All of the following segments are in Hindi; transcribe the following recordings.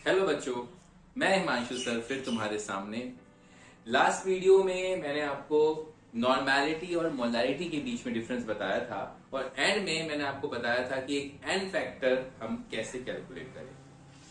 हेलो बच्चों, मैं हिमांशु सर फिर तुम्हारे सामने। लास्ट वीडियो में मैंने आपको नॉर्मेलिटी और मोलारिटी के बीच में डिफरेंस बताया था और एंड में मैंने आपको बताया था कि एक एन फैक्टर हम कैसे कैलकुलेट करें।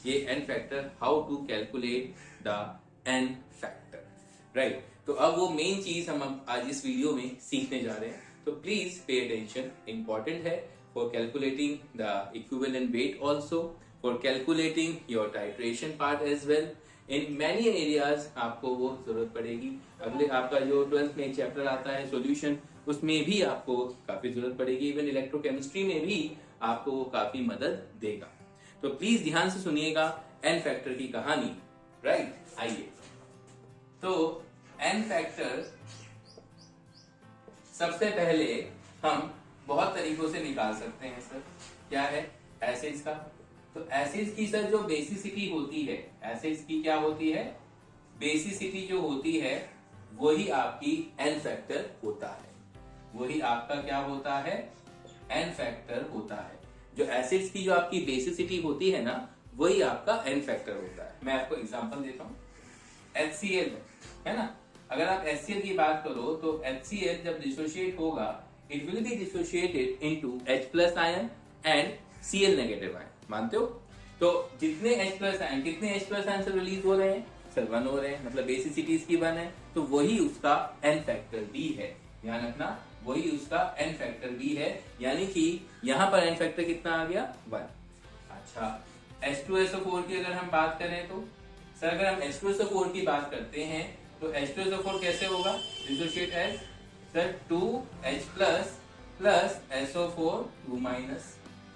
ये n factor, how to calculate the n factor, right. तो अब वो मेन चीज हम अब आज इस वीडियो में सीखने जा रहे हैं, तो प्लीज पे अटेंशन, इंपॉर्टेंट है for calculating the equivalent weight also, for calculating your titration part as well. In many areas आपको वो जरूरत पड़ेगी। अगले आपका जो 12th में चैप्टर आता है सॉल्यूशन, उसमें भी आपको काफी जरूरत पड़ेगी। इवन इलेक्ट्रोकेमिस्ट्री में भी आपको वो काफी मदद देगा। तो प्लीज ध्यान से सुनिएगा एन फैक्टर की कहानी, राइट। आइए, तो एन फैक्टर सबसे पहले हम बहुत तरीकों से निकाल सकते हैं सर। क्या है? एसिड्स का। तो एसिड्स की सर जो बेसिसिटी होती है, एसिड्स की क्या होती है? बेसिसिटी जो होती है वही आपकी एन फैक्टर होता है। वही आपका क्या होता है? एन फैक्टर होता है। जो एसिड्स की जो आपकी बेसिसिटी होती है ना, वही आपका एन फैक्टर होता है। मैं आपको एग्जांपल देता हूं। HCl है ना, अगर आप HCl की बात करो तो HCl जब डिसोशिएट होगा, it will B dissociated into H+ ion and Cl negative ion. मानते हो? तो जितने H+ आयन, कितने H+ आयन से रिलीज हो रहे हैं सर? 1 हो रहे हैं, मतलब बेसिसिटी इसकी 1 है, तो वही उसका एन फैक्टर भी है। ध्यान रखना, वही उसका एन फैक्टर भी है, यानी कि यहां पर एन फैक्टर कितना आ गया? 1। अच्छा, H2SO4 की अगर हम बात करें तो सर, अगर हम H2SO4 की बात करते हैं तो H2SO4 कैसे होगा? Dissociate as sir 2H+ plus SO4 2-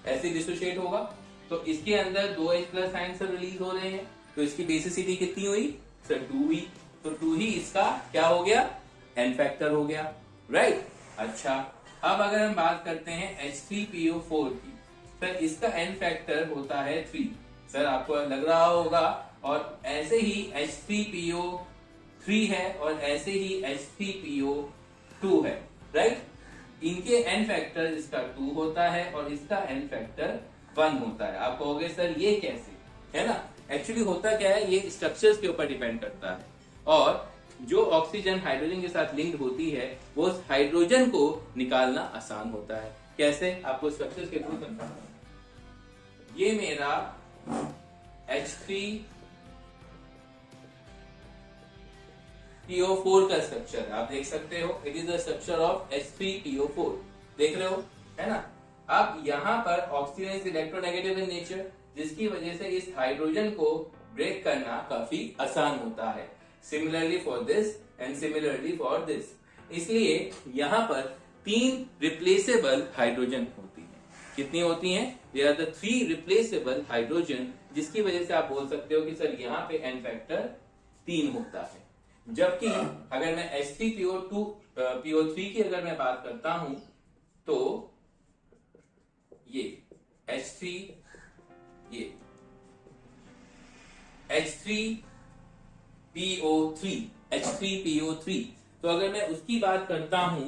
ऐसे डिसोशिएट होगा। तो इसके अंदर 2H+ आयन से रिलीज हो रहे हैं, तो इसकी बेसिसिटी कितनी हुई सर? 2 हुई। तो 2 ही इसका क्या हो गया? एन फैक्टर हो गया, राइट। अच्छा, अब अगर हम बात करते हैं H3PO4 की, सर इसका एन फैक्टर होता है 3। सर आपको लग रहा होगा, और ऐसे ही H3PO3 है और ऐसे ही H3PO2 है, राइट। इनके एन फैक्टर, इसका 2 होता है और इसका एन फैक्टर 1 होता है। आप कहोगे सर ये कैसे, है ना? एक्चुअली होता क्या है, ये स्ट्रक्चर्स के ऊपर डिपेंड करता है, और जो ऑक्सीजन हाइड्रोजन के साथ लिंक्ड होती है वो उस हाइड्रोजन को निकालना आसान होता है। कैसे? आपको स्ट्रक्चर्स के थ्रू समझाता हूं। ये मेरा H3PO4 का स्ट्रक्चर है, आप देख सकते हो। It is the structure of H3PO4, देख रहे हो, है ना। अब यहाँ पर oxygen is electronegative in nature, जिसकी वजह से इस हाइड्रोजन को ब्रेक करना काफी आसान होता है। Similarly for this and similarly for this. इसलिए यहाँ पर 3 रिप्लेसेबल हाइड्रोजन होती हैं। कितनी होती हैं? There are the 3 replaceable hydrogen, जिसकी वजह से आप बोल सकते हो कि सर यहाँ पे एन फैक्टर 3 होता है। जबकि अगर मैं H3PO3 की अगर मैं बात करता हूं तो ये H3, ये H3PO3, तो अगर मैं उसकी बात करता हूं,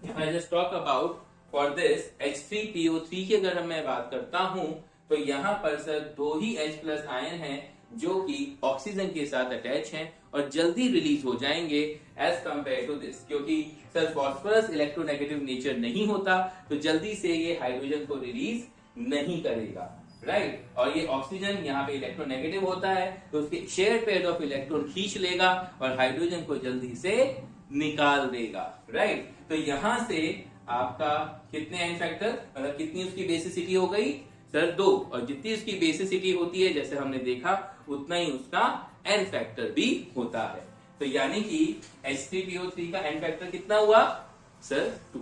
if I just talk about for this H3PO3 की अगर मैं बात करता हूं, तो यहां पर सर 2 ही H+ आयन हैं जो कि ऑक्सीजन के साथ अटैच हैं और जल्दी रिलीज हो जाएंगे एज कंपेयर टू दिस, क्योंकि सर फॉस्फोरस इलेक्ट्रोनेगेटिव नेचर नहीं होता, तो जल्दी से ये हाइड्रोजन को रिलीज नहीं करेगा, राइट। और ये ऑक्सीजन यहाँ पे इलेक्ट्रोनेगेटिव होता है, तो उसके शेयर पेयर ऑफ इलेक्ट्रॉन खींच लेगा और हाइड्रोजन को जल्दी से निकाल देगा, राइट। तो यहां से आपका कितने एन फैक्टर, मतलब कितनी उसकी बेसिसिटी हो गई सर? 2। और जितनी उसकी बेसिसिटी होती है, जैसे हमने देखा, उतना ही उसका एन फैक्टर भी होता है। तो यानी कि H3PO3 का एन फैक्टर कितना हुआ सर? 2,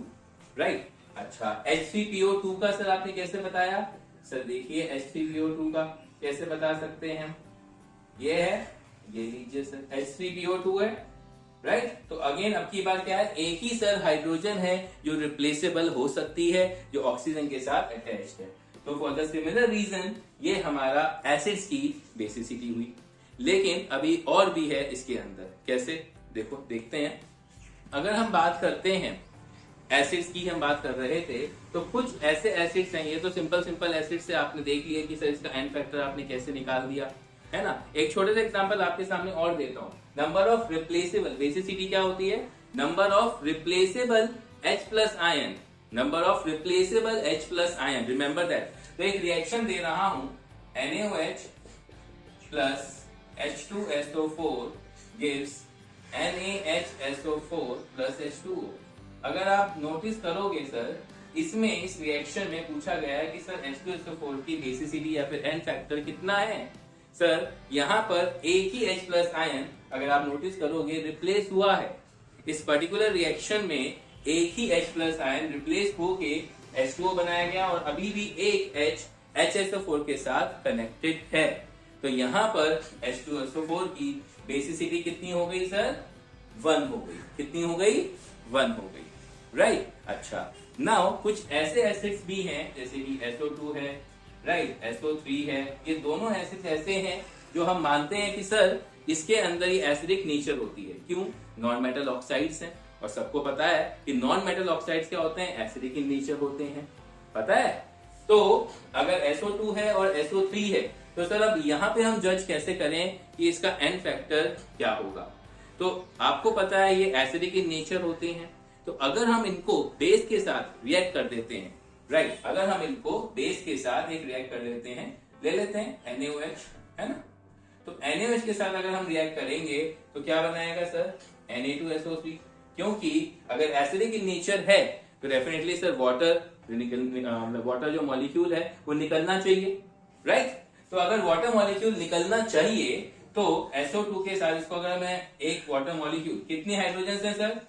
राइट। अच्छा, H3PO2 का सर आपने कैसे बताया? सर देखिए H3PO2 का कैसे बता सकते हैं हम? ये है, ये लीजिए सर H3PO2 है, राइट। तो अगेन अब की बात क्या है? एक ही सर हाइड्रोजन है जो रिप्लेसेबल हो सकती है, जो ऑक्सीजन के साथ अटैच्ड है। तो फॉर द सिमिलर रीजन ये हमारा एसिड्स की बेसिसिटी हुई। लेकिन अभी और भी है इसके अंदर। कैसे? देखो, देखते हैं। अगर हम बात करते हैं एसिड्स की, हम बात कर रहे थे, तो कुछ ऐसे एसिड्स हैं, ये तो सिंपल एसिड से आपने देख लिया कि सर इसका एन फैक्टर आपने कैसे निकाल दिया। है ना। एक छोटे से एग्जांपल आपके सामने और देता हूं। नंबर ऑफ रिप्लेसेबल, बेसिसिटी क्या होती है? Number of replaceable H plus ion, number of replaceable H plus ion, remember that. तो एक रिएक्शन दे रहा हूं, NaOH plus H2SO4 gives NaHSO4 plus H2O। अगर आप नोटिस करोगे सर, इसमें इस रिएक्शन में पूछा गया है कि सर H2SO4 की बेसिसिटी या फिर N फैक्टर कितना है। सर यहाँ पर एक ही H प्लस आयन अगर आप नोटिस करोगे रिप्लेस हुआ है। इस पर्टिकुलर रिएक्शन में एक ही H प्लस आयन रिप्लेस होके H2O बनाया गया और अभी भी एक H HSO4 के साथ कनेक्टेड है। तो यहाँ पर H2SO4 की बेसिसिटी कितनी हो गई सर? 1 हो गई। कितनी हो गई? 1 हो गई, राइट। अच्छा, नाउ कुछ ऐसे एसिड्स भी हैं जैसे कि SO2 है, राइट, SO3 है। ये दोनों एसिड्स ऐसे हैं जो हम मानते हैं कि सर इसके अंदर ही एसिडिक नेचर होती है। क्यों? नॉन मेटल ऑक्साइड्स हैं और सबको पता है कि नॉन मेटल ऑक्साइड्स क्या होते हैं? एसिडिक इन नेचर होते हैं, पता है। तो अगर SO2 है और SO3 है तो सर अब यहाँ पे हम जज कैसे करें कि इसका N फैक्टर क्या होगा? तो आपको पता है ये एसिडिक इन नेचर होते हैं। तो अगर हम इनको बेस के साथ रिएक्ट कर देते हैं, राइट, अगर हम इनको बेस के साथ एक रिएक्ट कर देते हैं, ले लेते हैं NaOH, है ना। तो NaOH के साथ अगर हम रिएक्ट करेंगे तो क्या बनाएगा सर? Na2SO3। क्योंकि अगर एसिडिक इन नेचर है तो डेफिनेटली सर वाटर जो मॉलिक्यूल है वो निकलना चाहिए, राइट। तो अगर वाटर मॉलिक्यूल निकलना चाहिए तो SO2 के साथ इसको अगर मैं एक वाटर मॉलिक्यूल, कितने हाइड्रोजन है सर?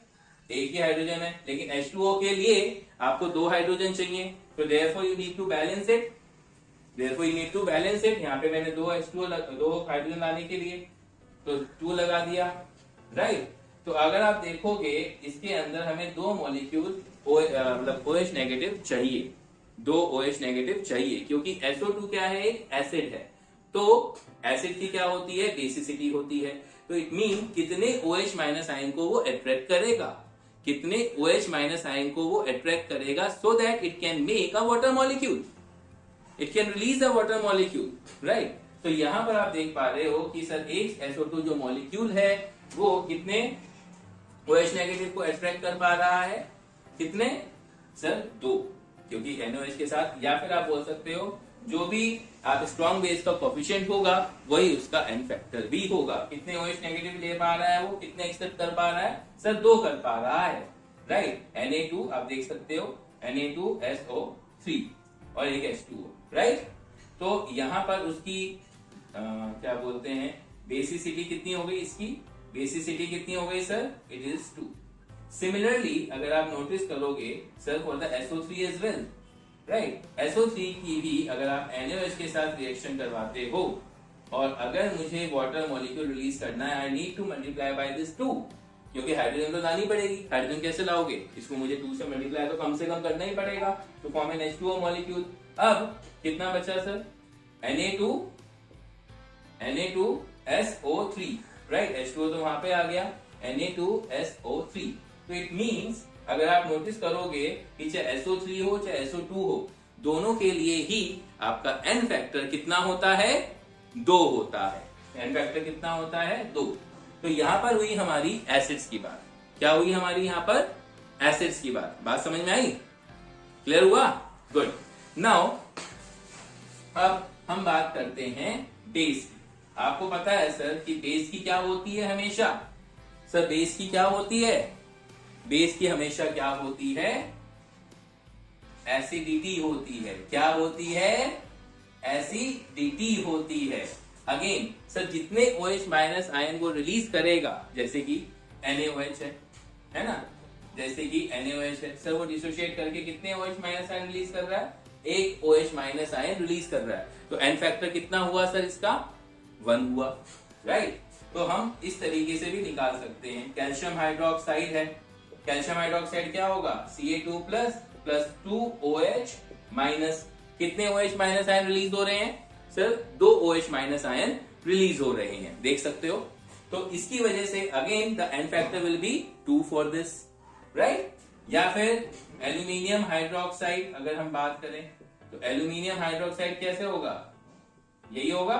एक ही हाइड्रोजन है, लेकिन H2O के लिए आपको 2 हाइड्रोजन चाहिए। तो therefore you need to balance it, therefore you need to balance it। यहाँ पे मैंने 2 हाइड्रोजन लाने के लिए तो 2 लगा दिया, राइट। तो अगर आप देखोगे इसके अंदर हमें 2 मॉलिक्यूल मतलब OH नेगेटिव चाहिए, 2 OH नेगेटिव चाहिए, क्योंकि SO2 क्या है? एक एसिड है। तो एसिड की क्या होती है? बेसिसिटी होती है। तो इट मीन कितने OH माइनस आयन को वो अट्रैक्ट करेगा, कितने OH माइनस आयन को वो अट्रैक्ट करेगा, so that it can make a water molecule, it can release a water molecule, right. तो यहां पर आप देख पा रहे हो कि सर एक SO2 जो मॉलिक्यूल है वो कितने OH नेगेटिव को अट्रैक्ट कर पा रहा है? कितने सर? 2, क्योंकि NaOH के साथ, या फिर आप बोल सकते हो जो भी आप स्ट्रॉन्ग बेस का कोफिशिएंट होगा वही उसका N फैक्टर भी होगा। कितने OH नेगेटिव ले पा रहा है वो, कितने एक्सेप्ट कर पा रहा है सर? 2 कर पा रहा है, राइट। Na2 आप देख सकते हो, Na2SO3 और एक H2O, राइट। तो यहां पर उसकी क्या बोलते हैं, बेसिसिटी कितनी हो गई? इसकी बेसिसिटी कितनी हो गई सर? It is 2। सिमिलरली अगर आप नोटिस करोगे sir for the SO3 as well, right, SO3 की भी अगर आप NaOH के साथ रिएक्शन करवाते हो और अगर मुझे वाटर मॉलिक्यूल रिलीज करना है, I need to multiply by this 2, क्योंकि हाइड्रोजन तो लानी पड़ेगी। हाइड्रोजन कैसे लाओगे? इसको मुझे 2 से मल्टीप्लाई तो कम से कम करना ही पड़ेगा तो फॉर्म एन H2O मॉलिक्यूल। अब कितना बचा सर? Na2SO3, राइट, H2O तो वहां पे आ गया, Na2SO3। तो इट मीन्स अगर आप नोटिस करोगे कि चाहे SO3 हो चाहे SO2 हो, दोनों के लिए ही आपका N फैक्टर कितना होता है? 2 होता है। N फैक्टर कितना होता है? 2। तो यहां पर हुई हमारी एसिड्स की बात। क्या हुई हमारी यहां पर? एसिड्स की बात समझ में आई? क्लियर हुआ? गुड। नाउ अब हम बात करते हैं बेस की। आपको पता है सर कि बेस की क्या होती है हमेशा? सर बेस की क्या होती है? बेस की हमेशा क्या होती है? एसिडिटी होती है। क्या होती है? एसिडिटी होती है। अगेन सर जितने OH माइनस आयन को रिलीज करेगा, जैसे कि NaOH है ना, जैसे कि NaOH है सर, वो डिसोशिएट करके कितने OH माइनस आयन रिलीज कर रहा है? एक OH माइनस आयन रिलीज कर रहा है। तो N फैक्टर कितना हुआ सर इसका? 1 हुआ, राइट। तो हम इस तरीके से भी निकाल सकते हैं। कैल्शियम हाइड्रोक्साइड है, कैल्शियम हाइड्रोक्साइड क्या होगा? Ca2 प्लस 2OH माइनस, कितने OH माइनस आयन रिलीज हो रहे हैं sir? 2 OH minus ion release हो रहे हैं, देख सकते हो। तो इसकी वजह से again the N factor will be 2 for this, right. या फिर एल्यूमिनियम हाइड्रोक्साइड अगर हम बात करें तो एल्यूमिनियम हाइड्रोक्साइड कैसे होगा? यही होगा,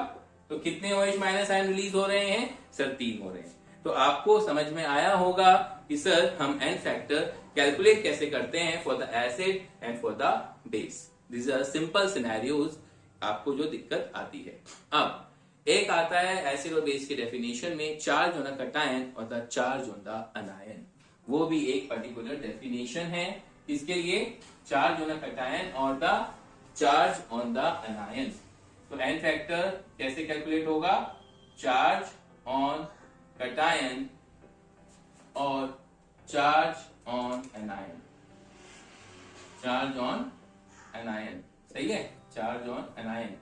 तो कितने OH माइनस आयन रिलीज हो रहे हैं सर? 3 हो रहे हैं। तो आपको समझ में आया होगा कि सर हम n फैक्टर कैलकुलेट कैसे करते हैं for the acid and for the base. This are simple scenarios आपको जो दिक्कत आती है। अब एक आता है एसिड और बेस के डेफिनेशन में चार्ज ऑन द कैटायन और द चार्ज ऑन द अनायन। वो भी एक पर्टिकुलर डेफिनेशन है, इसके लिए चार्ज ऑन द कैटायन और द चार्ज ऑन द अनायन। तो n फैक्टर कैसे कैलकुलेट होगा? चार्ज ऑन कैटायन और charge on anion. Charge on anion, सही है, चार्ज ऑन एनायन।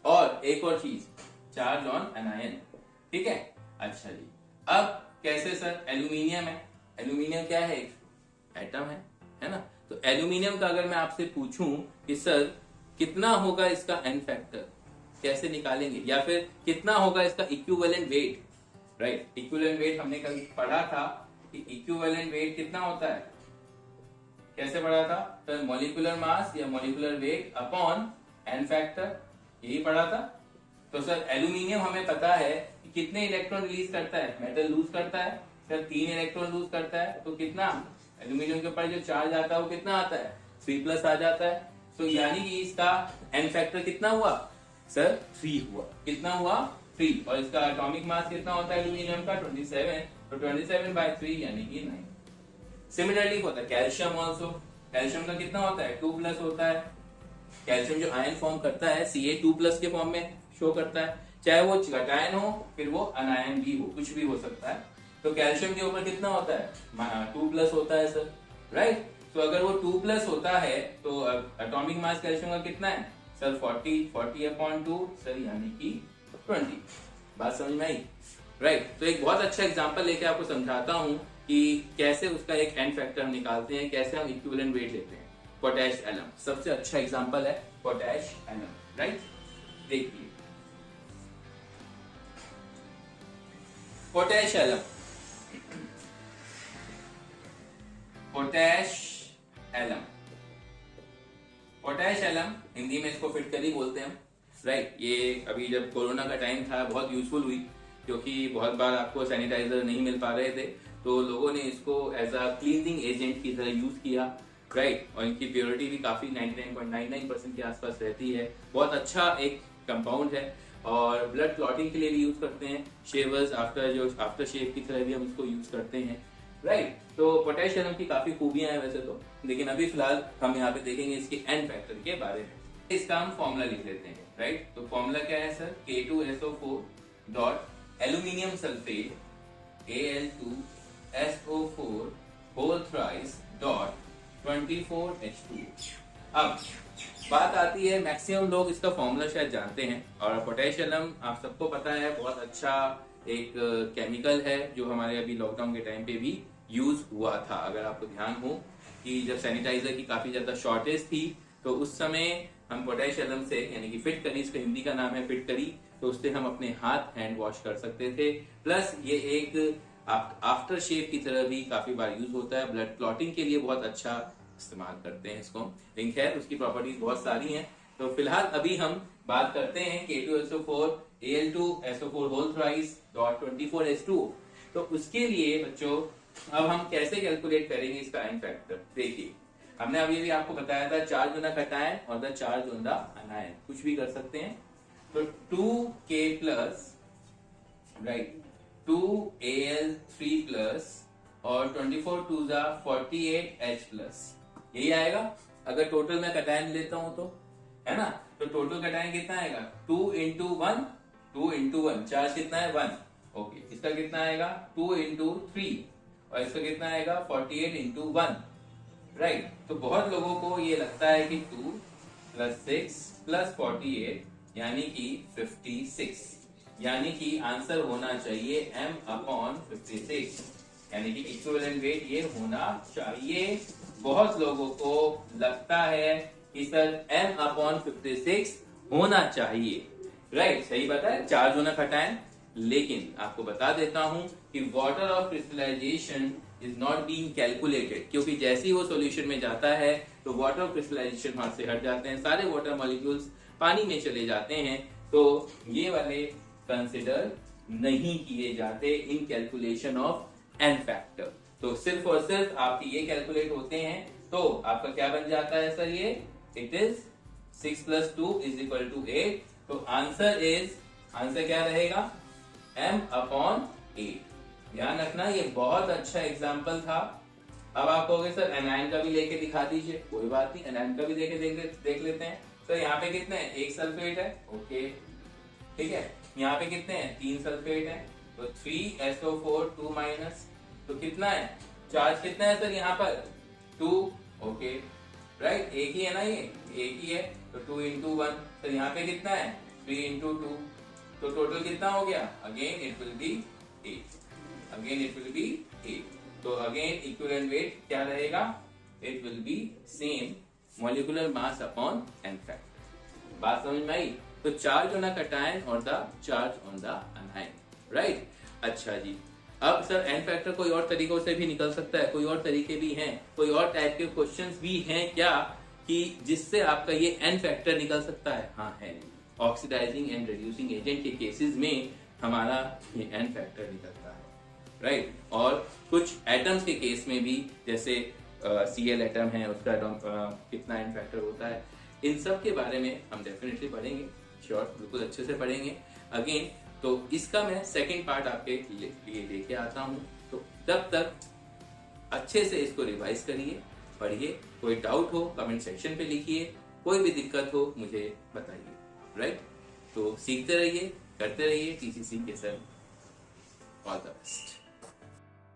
और एक और चीज, चार्ज ऑन एनायन, ठीक है। अच्छा जी, अब कैसे सर? एल्यूमिनियम है, एल्यूमिनियम क्या है? एक एटम है ना। तो एल्यूमिनियम का अगर मैं आपसे पूछूं कि सर कितना होगा इसका n फैक्टर, कैसे निकालेंगे? या फिर कितना होगा इसका equivalent weight? Right, equivalent weight हमने कल पढ़ा था कि इक्विवेलेंट वेट कितना होता है, कैसे पढ़ा था? तो मॉलिक्यूलर मास या molecular weight upon n factor, यही पढ़ा था। तो सर एल्यूमिनियम हमें पता है कि कितने इलेक्ट्रॉन रिलीज करता है, मेटल लूज करता है सर 3 इलेक्ट्रॉन लूज करता है। तो कितना एल्यूमिनियम के ऊपर जो चार्ज आता है वो कितना आता है? 3+ आ जाता है। तो यानी कि इसका n फैक्टर कितना हुआ सर? 3 हुआ। कितना हुआ? 3। और इसका एटॉमिक मास कितना होता है एल्यूमिनियम का? 27। तो 27/3 यानी कि 9। सिमिलरली होता है कैल्शियम ऑल्सो। कैल्शियम का कितना होता है? 2+ होता है। कैल्शियम जो आयन फॉर्म करता है Ca2+ के फॉर्म में शो करता है, चाहे वो कैटायन हो फिर वो अनायन भी हो, कुछ भी हो सकता है। तो कैल्शियम के ऊपर कितना होता है? 2+ होता है सर, राइट। तो अगर वो 2+ होता है तो एटॉमिक मास कैल्शियम का कितना है सर? 40/2 सर, यानी कि 20। बात समझ में आई? राइट। तो एक बहुत अच्छा एग्जांपल लेके आपको समझाता हूं कि कैसे उसका एक n फैक्टर हम निकालते हैं, कैसे हम इक्विवेलेंट वेट लेते हैं। पोटैश एलम सबसे अच्छा एग्जांपल है, पोटैश एलम, राइट। देखिए potash alum, potash alum, potash alum Hindi में इसको फिटकरी बोलते हैं, राइट। ये अभी जब कोरोना का टाइम था बहुत यूजफुल हुई, क्योंकि बहुत बार आपको सैनिटाइजर नहीं मिल पा रहे थे, तो लोगों ने इसको एज अ क्लीनिंग एजेंट की तरह यूज किया, राइट। और इनकी प्योरिटी भी काफी 99.99% के आसपास रहती है। बहुत अच्छा एक कंपाउंड है और ब्लड क्लॉटिंग के लिए भी यूज करते हैं। शेवर्स आफ्टर शेव की तरह भी हम इसको यूज करते हैं, राइट। तो पोटैश एलम की काफी खूबियां हैं वैसे तो, लेकिन अभी फिलहाल हम यहाँ पे देखेंगे इसके n फैक्टर के बारे में। इसका हम फॉर्मूला लिख लेते हैं, राइट। तो फॉर्मूला क्या है sir? K2SO4 dot aluminium sulphate Al2SO4 whole thrice dot 24H2। अब बात आती है, मैक्सिमम लोग इसका फॉर्मूला शायद जानते हैं, और पोटैश एलम आप सबको पता है बहुत अच्छा एक केमिकल है जो हमारे अभी लॉकडाउन के टाइम पे भी यूज हुआ था। अगर आपको ध्यान हो कि जब सैनिटाइजर की काफी ज्यादा शॉर्टेज थी तो उस समय हम पोटैश एलम से, यानी कि फिटकरी, इसका हिंदी का नाम है फिटकरी, तो उससे हम अपने हाथ हैंड वॉश कर सकते थे। प्लस ये एक आफ्टर शेव की तरह भी काफी बार यूज होता है, ब्लड क्लॉटिंग के लिए बहुत अच्छा इस्तेमाल करते हैं इसको। लेकिन खैर उसकी प्रॉपर्टीज बहुत सारी हैं, तो फिलहाल अभी हम बात करते हैं K2SO4 Al2SO4 whole thrice dot 24H2। तो उसके लिए बच्चों अब हम कैसे कैलकुलेट करेंगे इसका n फैक्टर? देखिए हमने अभी आपको बताया था चार्ज ऑन द कैटायन और द चार्ज ऑन द अनायन, कुछ भी कर सकते हैं। तो 2K plus, right, 2Al3 plus और 24 2 48H प्लस, यही आएगा। अगर टोटल मैं कैटायन लेता हूं तो, है ना, तो टोटल कैटायन कितना आएगा? 2 into 1, 2 into 1, चार्ज कितना है? 1। ओके, इसका कितना आएगा? 2 into 3, और इसका कितना आएगा? 48 into 1, राइट। तो बहुत लोगों को ये लगता है कि 2 + 6 + 48 यानी कि 56, यानी कि आंसर होना चाहिए m/56, यानी कि इक्विवेलेंट वेट ये होना चाहिए। बहुत लोगों को लगता है कि सर m/56 होना चाहिए, राइट। सही बताया, चार्ज होना कैटायन। लेकिन आपको बता देता हूं कि water of crystallisation is not being calculated, क्योंकि जैसे ही वो सॉल्यूशन में जाता है तो वाटर ऑफ क्रिस्टलाइजेशन वहां से हट जाते हैं, सारे वाटर मॉलिक्यूल्स पानी में चले जाते हैं। तो ये वाले कंसिडर नहीं किए जाते in calculation of n factor. तो सिर्फ और सिर्फ आपके ये कैलकुलेट होते हैं तो आपका क्या बन जाता है सर, ये इट इज 6 + 2 = 8। तो आंसर क्या रहेगा, m/8। ध्यान रखना ये बहुत अच्छा एग्जाम्पल था। अब आप कहोगे सर एनायन का भी लेके दिखा दीजिए, कोई बात नहीं, एनायन का भी देख लेते हैं। सर यहाँ पे कितने हैं, 1 सल्फेट है, ओके ठीक है। यहाँ पे कितने हैं, 3 सल्फेट है, तो 3SO4 2-, तो कितना है, चार्ज कितना है सर यहाँ पर, 2, ओके राइट, एक ही है ना, ये एक ही है, तो 2 × 1। तो यहाँ पे कितना है, 3 × 2, तो टोटल कितना हो गया, अगेन इट विल बी 8। तो अगेन इक्विवेलेंट वेट क्या रहेगा, it will be same molecular mass upon n factor. बात समझ में आई। तो चार्ज ऑन अ कैटायन और the charge on the anion, right. अच्छा जी, अब सर एन फैक्टर कोई और तरीकों से भी निकल सकता है, कोई और तरीके भी हैं, कोई और टाइप के क्वेश्चंस भी हैं क्या कि जिससे आपका ये एन फैक्टर निकल सकता है, हाँ है। ऑक्सीडाइजिंग एंड रिड्यूसिंग एजेंट के केसेस में हमारा ये एन फैक्टर निकलता है, राइट। और कुछ एटम्स के केस में भी, जैसे Cl एटम है उसका कितना एन फैक्टर होता है, इन सब के बारे में हम डेफिनेटली पढ़ेंगे, श्योर, बिल्कुल अच्छे से पढ़ेंगे अगेन। तो इसका मैं सेकंड पार्ट आपके लिए लेके आता हूं, तो तब तक अच्छे से इसको रिवाइज करिए, पढ़िए। कोई डाउट हो कमेंट सेक्शन पे लिखिए, कोई भी दिक्कत हो मुझे बताइए, राइट। तो सीखते रहिए, करते रहिए TCC के सर, ऑल द बेस्ट।